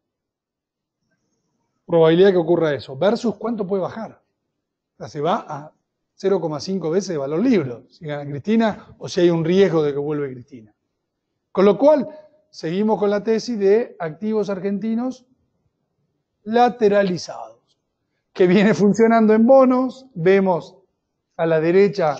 Probabilidad que ocurra eso. Versus cuánto puede bajar. O sea, se va a 0,5 veces de valor libro, si gana Cristina o si hay un riesgo de que vuelva Cristina. Con lo cual, seguimos con la tesis de activos argentinos lateralizados, que viene funcionando en bonos. Vemos a la derecha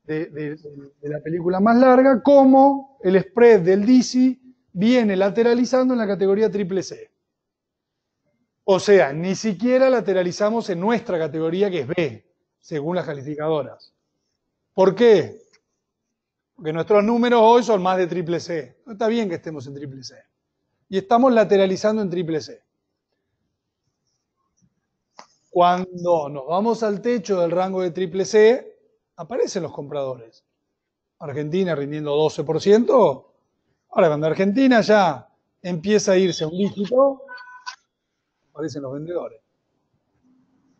de la película más larga cómo el spread del DISI viene lateralizando en la categoría triple C. O sea, ni siquiera lateralizamos en nuestra categoría, que es B, según las calificadoras. ¿Por qué? Porque nuestros números hoy son más de triple C. No está bien que estemos en triple C. Y estamos lateralizando en triple C. Cuando nos vamos al techo del rango de triple C, aparecen los compradores. Argentina rindiendo 12%. Ahora, cuando Argentina ya empieza a irse a un dígito, aparecen los vendedores.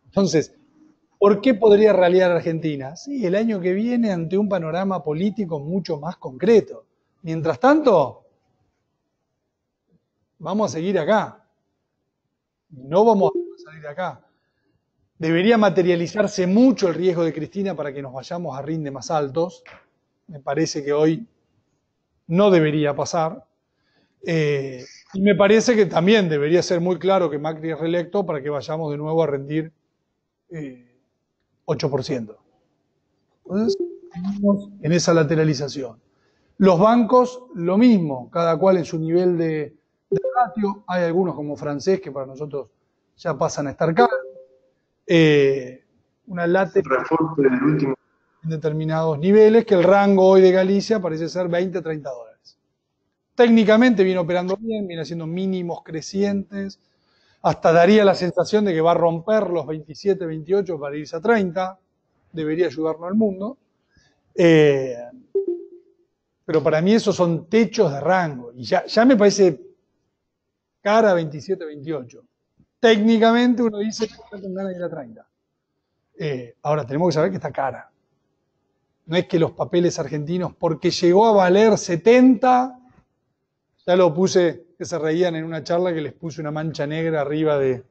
Entonces, ¿por qué podría ralliar Argentina? Sí, el año que viene ante un panorama político mucho más concreto. Mientras tanto, vamos a seguir acá. No vamos a salir de acá. Debería materializarse mucho el riesgo de Cristina para que nos vayamos a rinde más altos. Me parece que hoy no debería pasar. Y me parece que también debería ser muy claro que Macri es reelecto para que vayamos de nuevo a rendir 8%. Entonces, estamos en esa lateralización. Los bancos, lo mismo, cada cual en su nivel de ratio. Hay algunos como Francés que para nosotros ya pasan a estar caros. Una lateralización en determinados niveles, que el rango hoy de Galicia parece ser 20 a 30 dólares. Técnicamente viene operando bien, viene haciendo mínimos crecientes, hasta daría la sensación de que va a romper los 27, 28 para irse a 30, debería ayudarnos al mundo, pero para mí esos son techos de rango, y ya me parece cara 27, 28. Técnicamente uno dice que está con ganas de ir a 30. Ahora tenemos que saber que está cara. No es que los papeles argentinos, porque llegó a valer 70, ya lo puse que se reían en una charla que les puse una mancha negra arriba de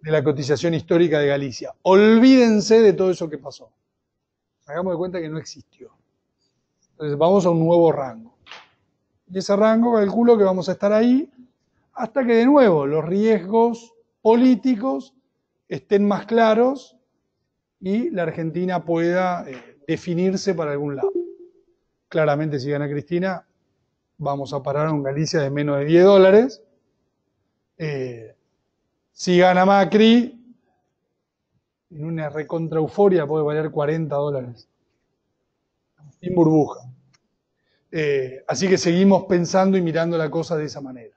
la cotización histórica de Galicia. Olvídense de todo eso que pasó. Hagamos de cuenta que no existió. Entonces vamos a un nuevo rango. Y ese rango calculo que vamos a estar ahí hasta que de nuevo los riesgos políticos estén más claros y la Argentina pueda definirse para algún lado. Claramente si gana Cristina vamos a parar a un Galicia de menos de $10. Si gana Macri, en una recontra euforia puede valer $40. Sin burbuja. Así que seguimos pensando y mirando la cosa de esa manera.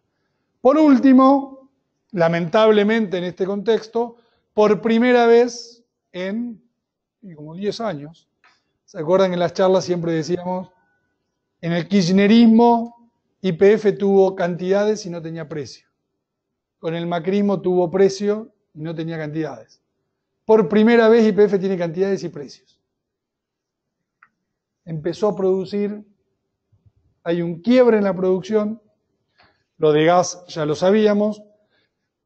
Por último, lamentablemente en este contexto, por primera vez en como 10 años, ¿se acuerdan que en las charlas siempre decíamos, en el kirchnerismo YPF tuvo cantidades y no tenía precio? Con el macrismo tuvo precio y no tenía cantidades. Por primera vez YPF tiene cantidades y precios. Empezó a producir, hay un quiebre en la producción, lo de gas ya lo sabíamos,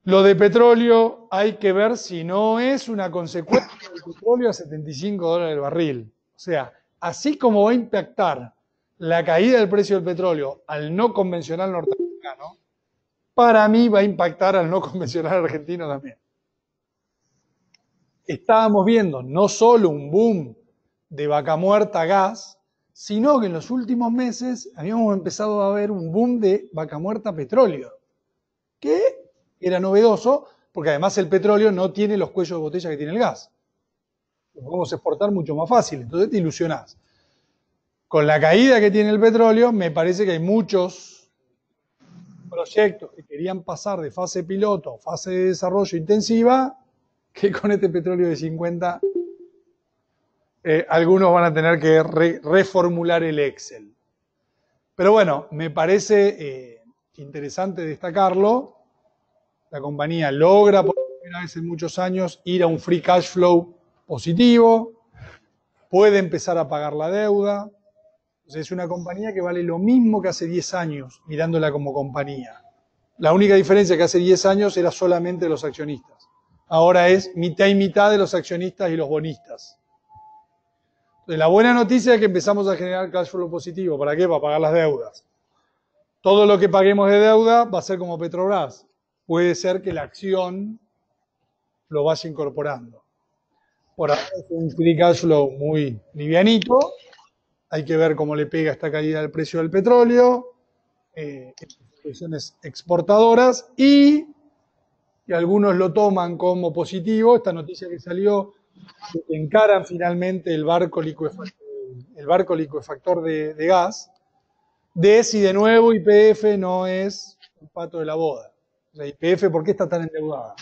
lo de petróleo hay que ver si no es una consecuencia del petróleo a $75 el barril. O sea, así como va a impactar la caída del precio del petróleo al no convencional norteamericano, para mí va a impactar al no convencional argentino también. Estábamos viendo no solo un boom de vaca muerta gas, sino que en los últimos meses habíamos empezado a ver un boom de vaca muerta petróleo, que era novedoso, porque además el petróleo no tiene los cuellos de botella que tiene el gas. Lo podemos exportar mucho más fácil, entonces te ilusionás. Con la caída que tiene el petróleo, me parece que hay muchos proyectos que querían pasar de fase piloto a fase de desarrollo intensiva, que con este petróleo de 50, algunos van a tener que reformular el Excel. Pero bueno, me parece interesante destacarlo. La compañía logra por primera vez en muchos años ir a un free cash flow positivo, puede empezar a pagar la deuda. Entonces es una compañía que vale lo mismo que hace 10 años, mirándola como compañía. La única diferencia es que hace 10 años era solamente los accionistas. Ahora es mitad y mitad de los accionistas y los bonistas. Entonces, la buena noticia es que empezamos a generar cash flow positivo. ¿Para qué? Para pagar las deudas. Todo lo que paguemos de deuda va a ser como Petrobras. Puede ser que la acción lo vaya incorporando. Por ahora es un free cash flow muy livianito. Hay que ver cómo le pega esta caída del precio del petróleo, situaciones exportadoras y algunos lo toman como positivo, esta noticia que salió, que encaran finalmente el barco licuefactor de gas, de si de nuevo YPF no es un pato de la boda. O sea, YPF, ¿por qué está tan endeudada?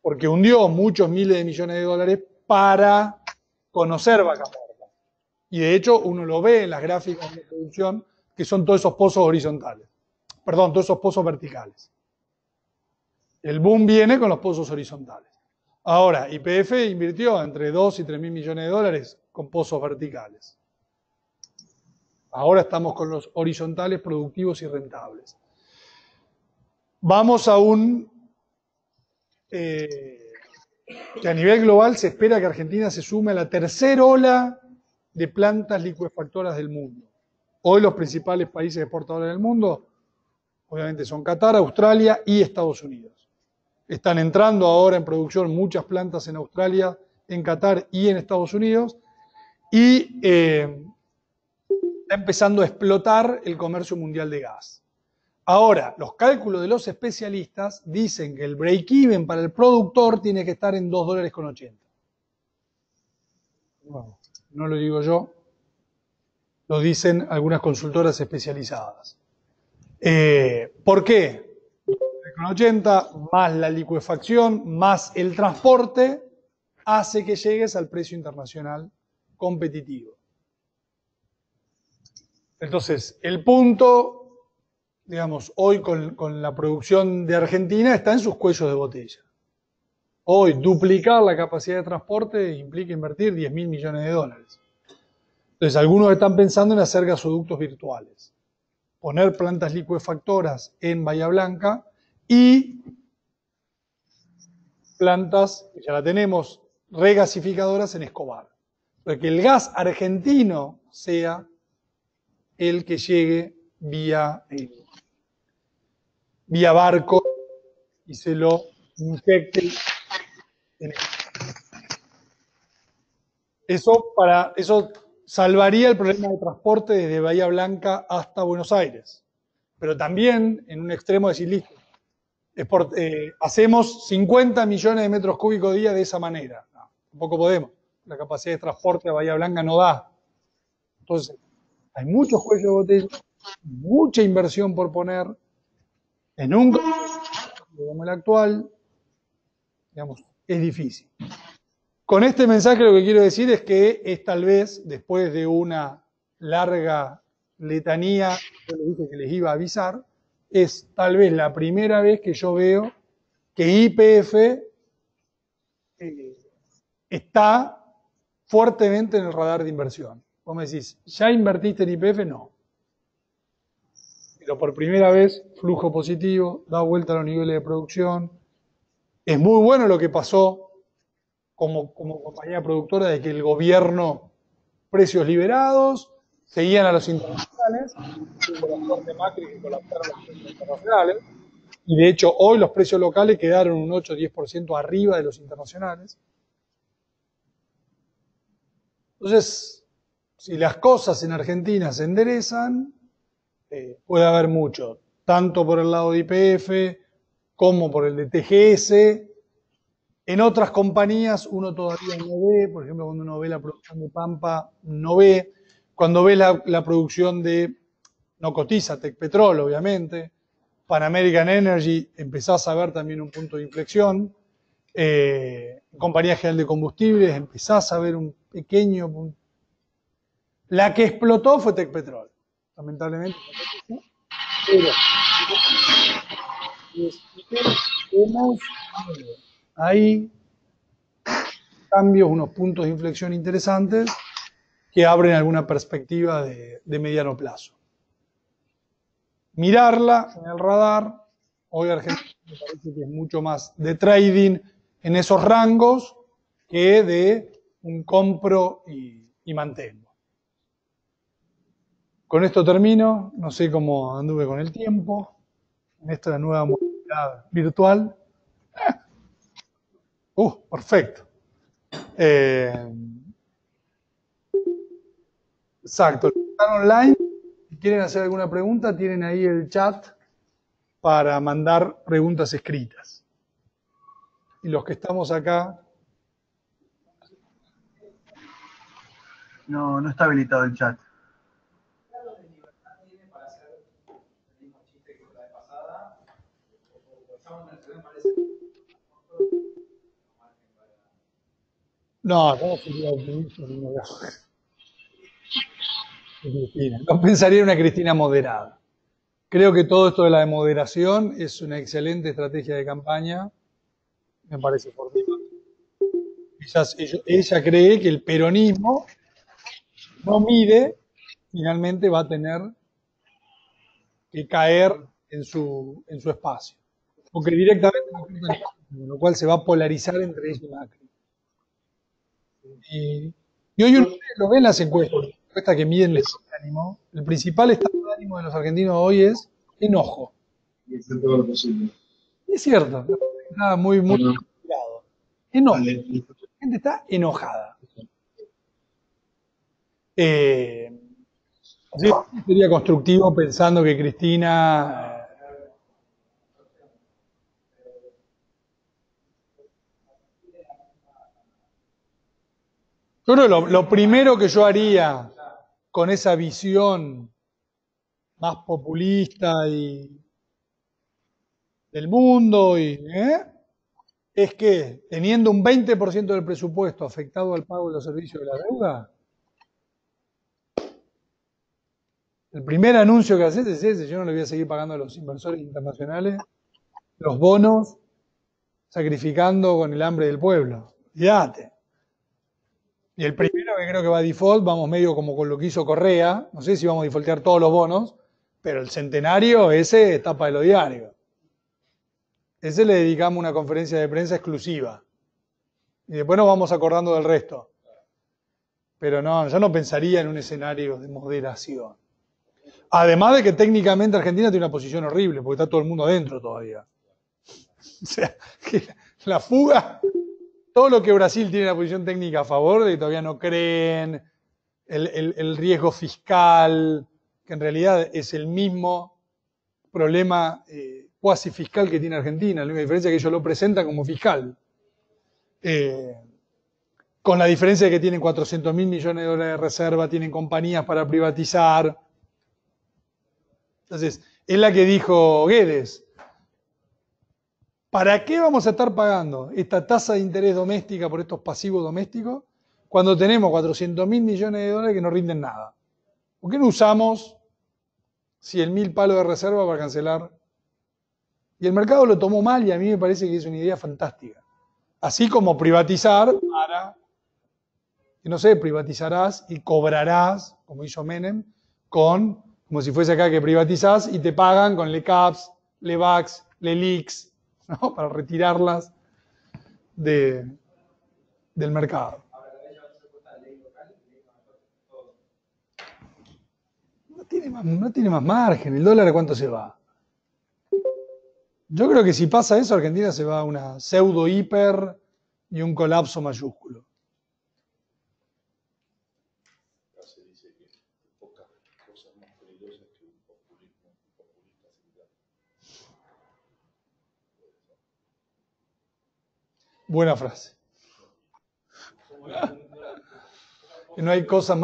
Porque hundió muchos miles de millones de dólares para conocer Vaca Muerta. Y de hecho uno lo ve en las gráficas de producción, que son todos esos pozos horizontales. Perdón, todos esos pozos verticales. El boom viene con los pozos horizontales. Ahora, YPF invirtió entre 2 y 3 mil millones de dólares con pozos verticales. Ahora estamos con los horizontales productivos y rentables. Vamos a que a nivel global se espera que Argentina se sume a la tercera ola de plantas licuefactoras del mundo. Hoy los principales países exportadores del mundo, obviamente son Qatar, Australia y Estados Unidos. Están entrando ahora en producción muchas plantas en Australia, en Qatar y en Estados Unidos, y está empezando a explotar el comercio mundial de gas. Ahora, los cálculos de los especialistas dicen que el break-even para el productor tiene que estar en $2.80. Bueno, no lo digo yo, lo dicen algunas consultoras especializadas. ¿Por qué? 80 más la licuefacción más el transporte hace que llegues al precio internacional competitivo. Entonces, el punto, digamos, hoy con la producción de Argentina está en sus cuellos de botella. Hoy, duplicar la capacidad de transporte implica invertir 10 mil millones de dólares. Entonces, algunos están pensando en hacer gasoductos virtuales. poner plantas licuefactoras en Bahía Blanca y plantas, que ya la tenemos, regasificadoras en Escobar. Para que el gas argentino sea el que llegue vía barco y se lo inyecte en eso salvaría el problema de transporte desde Bahía Blanca hasta Buenos Aires. Pero también, en un extremo, decir, listo, hacemos 50 millones de metros cúbicos día de esa manera. No, tampoco podemos. La capacidad de transporte a Bahía Blanca no da. Entonces, hay muchos cuellos de botella, mucha inversión por poner en un como el actual, digamos, es difícil. Con este mensaje lo que quiero decir es que es tal vez, después de una larga letanía, yo les dije que les iba a avisar, es tal vez la primera vez que yo veo que YPF está fuertemente en el radar de inversión. Vos me decís, ¿ya invertiste en YPF? No. Pero por primera vez, flujo positivo, da vuelta a los niveles de producción. Es muy bueno lo que pasó como compañía productora de que el gobierno, precios liberados, seguían a los internacionales, hubo la fuerte Macri que colapsaron los precios internacionales, y de hecho hoy los precios locales quedaron un 8-10% arriba de los internacionales. Entonces, si las cosas en Argentina se enderezan, puede haber mucho, tanto por el lado de YPF como por el de TGS. En otras compañías uno todavía no ve, por ejemplo, cuando uno ve la producción de Pampa, no ve. Cuando ve la producción de, no cotiza, Tecpetrol, obviamente, Pan American Energy, empezás a ver también un punto de inflexión. Compañía General de Combustibles, empezás a ver un pequeño punto. La que explotó fue Tecpetrol, lamentablemente. Pero hay cambios, unos puntos de inflexión interesantes que abren alguna perspectiva de mediano plazo. Mirarla en el radar. Hoy Argentina me parece que es mucho más de trading en esos rangos que de un compro y mantengo. Con esto termino. No sé cómo anduve con el tiempo. En esta nueva modalidad virtual. Perfecto. Exacto. Están online. Si quieren hacer alguna pregunta, tienen ahí el chat para mandar preguntas escritas. Y los que estamos acá. No está habilitado el chat. No sería optimista, Cristina. No pensaría en una Cristina moderada. Creo que todo esto de la moderación es una excelente estrategia de campaña. Me parece formidable. Ella cree que el peronismo no mide, finalmente va a tener que caer en su espacio. Porque directamente no importa el espacio, con lo cual se va a polarizar entre ella y Macri. Y hoy uno lo ve en las encuestas que miden el estado de ánimo. El principal estado de ánimo de los argentinos hoy es enojo. Y hacer todo lo posible. Es cierto, está muy complicado. Enojo. La gente está enojada. Sí, sería constructivo pensando que Cristina yo creo que lo primero que yo haría con esa visión más populista y del mundo es que teniendo un 20% del presupuesto afectado al pago de los servicios de la deuda, el primer anuncio que haces es ese: yo no le voy a seguir pagando a los inversores internacionales los bonos, sacrificando con el hambre del pueblo. Fíjate. Y el primero que creo que va a default, vamos medio como con lo que hizo Correa, no sé si vamos a defaultear todos los bonos, Pero el centenario, ese es tapa de los diarios. Ese le dedicamos una conferencia de prensa exclusiva. Y después nos vamos acordando del resto. Pero no, yo no pensaría en un escenario de moderación. Además de que técnicamente Argentina tiene una posición horrible, porque está todo el mundo adentro todavía. O sea, que la fuga, todo lo que Brasil tiene la posición técnica a favor, de que todavía no creen, el riesgo fiscal, que en realidad es el mismo problema cuasi fiscal que tiene Argentina, la única diferencia es que ellos lo presentan como fiscal. Con la diferencia de que tienen 400.000 millones de dólares de reserva, tienen compañías para privatizar. Entonces, es la que dijo Guedes. ¿Para qué vamos a estar pagando esta tasa de interés doméstica por estos pasivos domésticos cuando tenemos 400.000 millones de dólares que no rinden nada? ¿Por qué no usamos 100.000 palos de reserva para cancelar? Y el mercado lo tomó mal y a mí me parece que es una idea fantástica. Así como privatizar para, no sé, privatizarás y cobrarás, como hizo Menem, como si fuese acá que privatizás y te pagan con LECAPS, LEVAX, LELIX, ¿no? Para retirarlas del mercado. No tiene más margen. ¿El dólar a cuánto se va? Yo creo que si pasa eso, Argentina se va a una pseudo hiper y un colapso mayúsculo. Se dice que pocas cosas más peligrosas que un populista sindical. Buena frase. Que no hay cosas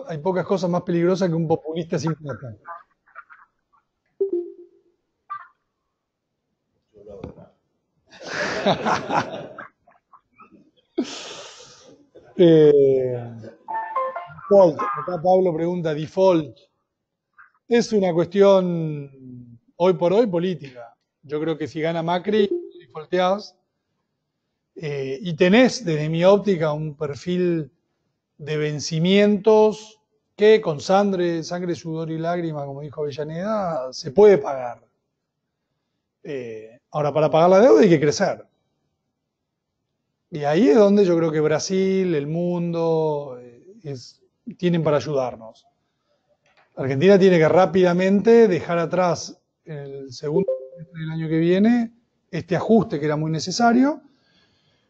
hay pocas cosas más peligrosas que un populista sin plata. Default. Acá Pablo pregunta, default. Es una cuestión hoy por hoy política. Yo creo que si gana Macri, defaulteás. Y tenés, desde mi óptica, un perfil de vencimientos que con sangre, sudor y lágrima, como dijo Avellaneda, se puede pagar. Ahora, para pagar la deuda hay que crecer. Y ahí es donde yo creo que Brasil, el mundo, tienen para ayudarnos. Argentina tiene que rápidamente dejar atrás en el segundo semestre del año que viene este ajuste que era muy necesario.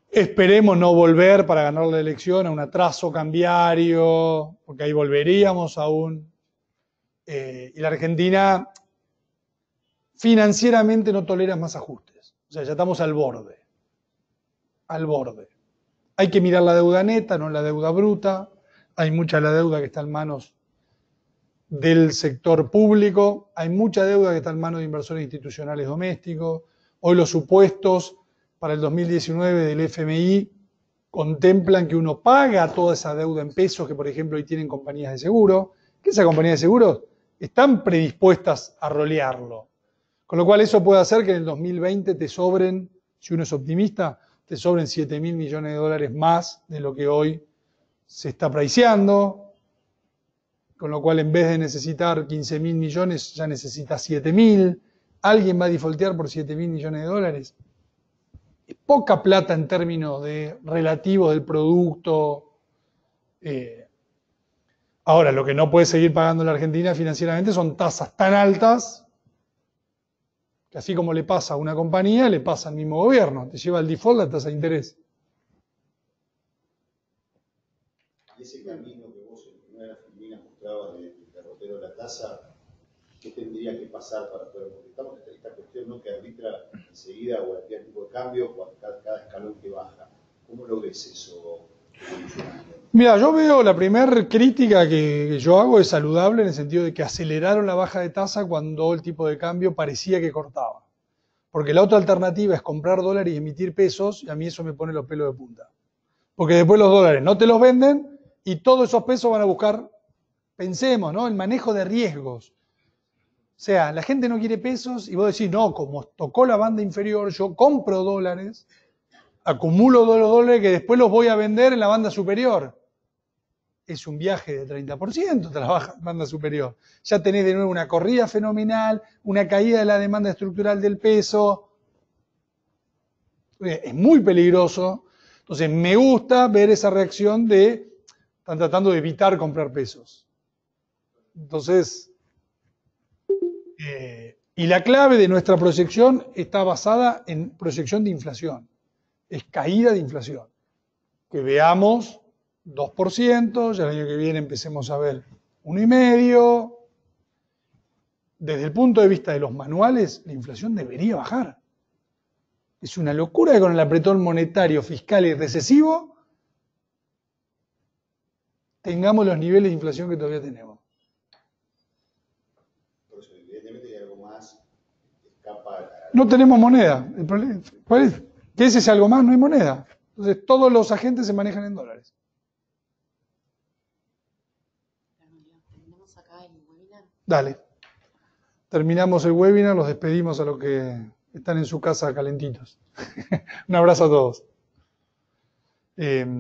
Esperemos no volver para ganar la elección a un atraso cambiario, porque ahí volveríamos aún. Y la Argentina financieramente no tolera más ajustes. O sea, ya estamos al borde. Al borde. Hay que mirar la deuda neta, no la deuda bruta. Hay mucha de la deuda que está en manos del sector público. Hay mucha deuda que está en manos de inversores institucionales domésticos. Hoy los supuestos para el 2019 del FMI contemplan que uno paga toda esa deuda en pesos que, por ejemplo, hoy tienen compañías de seguro, que esas compañías de seguros están predispuestas a rolearlo. Con lo cual eso puede hacer que en el 2020 te sobren, si uno es optimista, te sobren 7.000 millones de dólares más de lo que hoy se está priceando. Con lo cual en vez de necesitar 15.000 millones, ya necesita 7.000. ¿Alguien va a defaultear por 7.000 millones de dólares? Es poca plata en términos de relativos del producto. Ahora, lo que no puede seguir pagando la Argentina financieramente son tasas tan altas que así como le pasa a una compañía, le pasa al mismo gobierno. Te lleva al default la tasa de interés. Y ese camino que vos en primera Filmina mostrabas del derrotero de la tasa, ¿qué tendría que pasar para poder? Porque estamos en esta cuestión, ¿no?, que arbitra enseguida cualquier tipo de cambio, cada escalón que baja. ¿Cómo lo ves eso evolucionando? Mira, yo veo la primera crítica que yo hago es saludable en el sentido de que aceleraron la baja de tasa cuando el tipo de cambio parecía que cortaba. Porque la otra alternativa es comprar dólares y emitir pesos, y a mí eso me pone los pelos de punta. Porque después los dólares no te los venden y todos esos pesos van a buscar, pensemos, ¿no?, el manejo de riesgos. O sea, la gente no quiere pesos y vos decís, no, como tocó la banda inferior, yo compro dólares, acumulo los dólares que después los voy a vender en la banda superior. es un viaje de 30% de la banda superior. Ya tenés de nuevo una corrida fenomenal, una caída de la demanda estructural del peso. Es muy peligroso. Entonces, me gusta ver esa reacción de, están tratando de evitar comprar pesos. Entonces, y la clave de nuestra proyección está basada en proyección de inflación. Es caída de inflación. Que veamos 2%, ya el año que viene empecemos a ver 1,5%. Desde el punto de vista de los manuales, la inflación debería bajar. Es una locura que con el apretón monetario, fiscal y recesivo tengamos los niveles de inflación que todavía tenemos. Por eso, evidentemente hay algo más que escapa a... No tenemos moneda. El problema, ¿cuál es? Que ese es algo más, no hay moneda. Entonces todos los agentes se manejan en dólares. Terminamos acá el webinar. Dale. Terminamos el webinar, los despedimos a los que están en su casa calentitos. Un abrazo a todos.